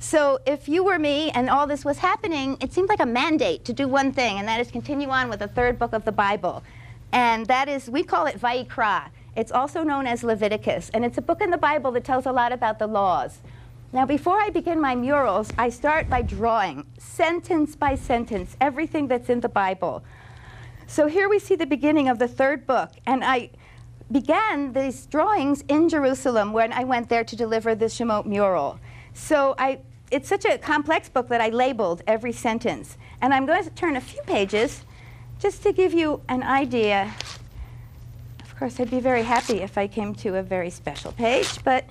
So if you were me and all this was happening, it seemed like a mandate to do one thing, and that is continue on with the third book of the Bible. And that is, we call it Vayikra. It's also known as Leviticus, and it's a book in the Bible that tells a lot about the laws. Now, before I begin my murals, I start by drawing, sentence by sentence, everything that's in the Bible. So here we see the beginning of the third book, and I began these drawings in Jerusalem when I went there to deliver the Shemot mural. So it's such a complex book that I labeled every sentence. And I'm going to turn a few pages just to give you an idea. Of course, I'd be very happy if I came to a very special page, but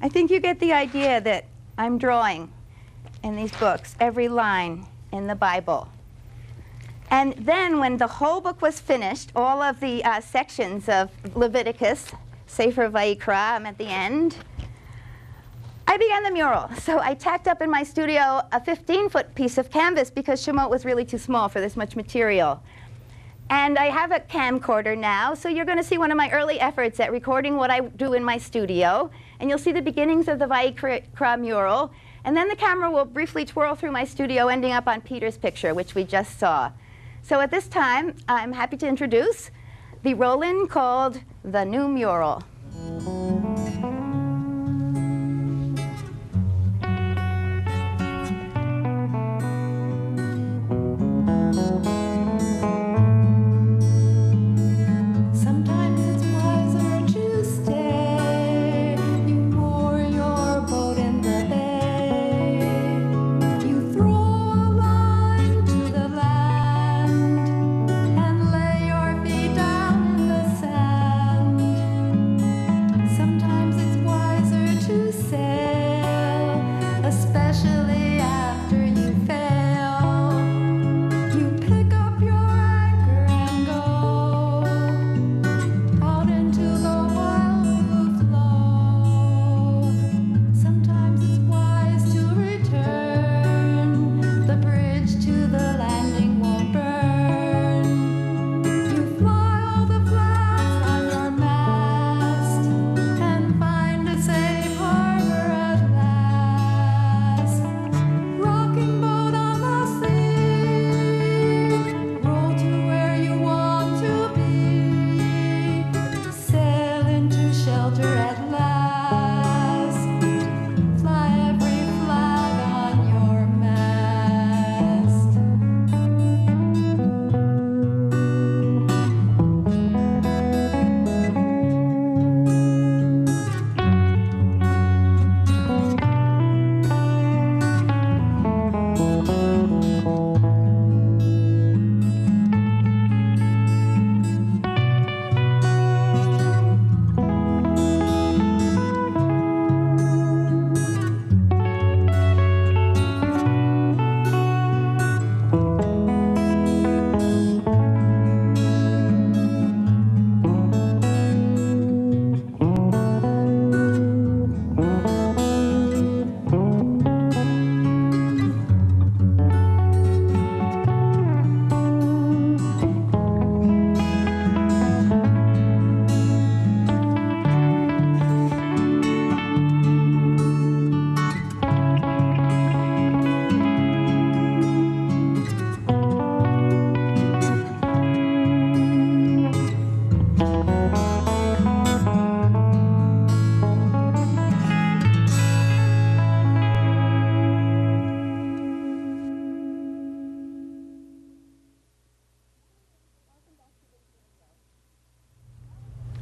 I think you get the idea that I'm drawing in these books every line in the Bible. And then when the whole book was finished, all of the sections of Leviticus, Sefer Vayikra, I'm at the end, I began the mural. So I tacked up in my studio a 15-foot piece of canvas because Shemot was really too small for this much material. And I have a camcorder now, so you're going to see one of my early efforts at recording what I do in my studio. And you'll see the beginnings of the Vayikra mural. And then the camera will briefly twirl through my studio, ending up on Peter's picture, which we just saw. So at this time, I'm happy to introduce the roll-in called The New Mural.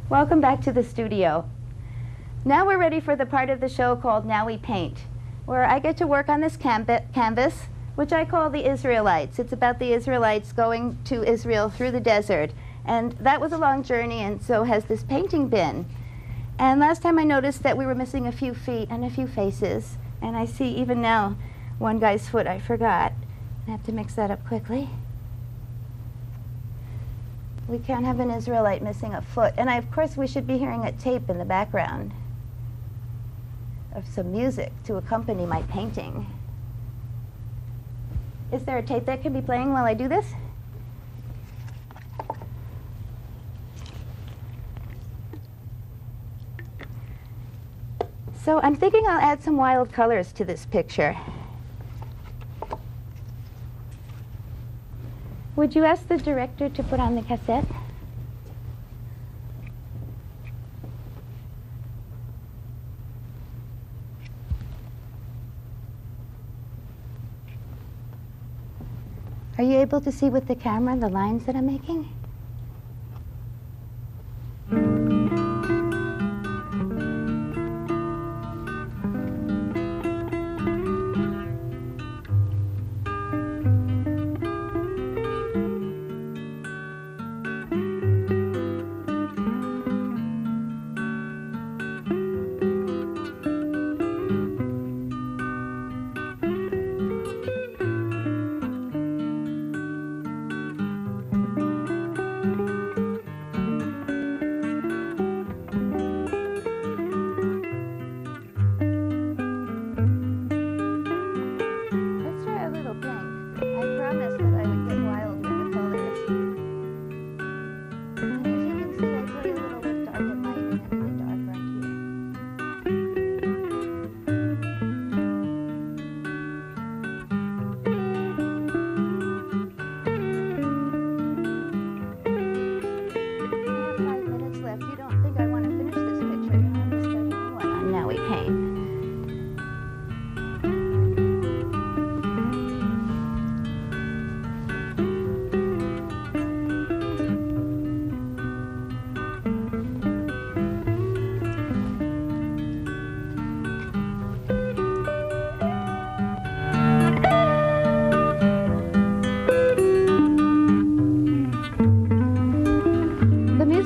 Welcome back to the studio. Now we're ready for the part of the show called Now We Paint, where I get to work on this canvas, which I call the Israelites. It's about the Israelites going to Israel through the desert. And that was a long journey, and so has this painting been. And last time I noticed that we were missing a few feet and a few faces. And I see even now one guy's foot I forgot. I have to mix that up quickly. We can't have an Israelite missing a foot. And of course, we should be hearing a tape in the background of some music to accompany my painting. Is there a tape that can be playing while I do this? So I'm thinking I'll add some wild colors to this picture. Would you ask the director to put on the cassette? Are you able to see with the camera the lines that I'm making?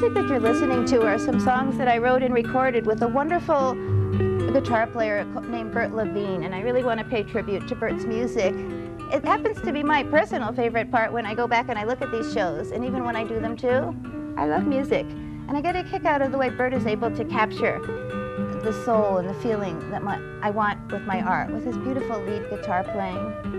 That you're listening to are some songs that I wrote and recorded with a wonderful guitar player named Bert Levine, and I really want to pay tribute to Bert's music. It happens to be my personal favorite part when I go back and I look at these shows, and even when I do them too. I love music, and I get a kick out of the way Bert is able to capture the soul and the feeling that I want with my art, with his beautiful lead guitar playing.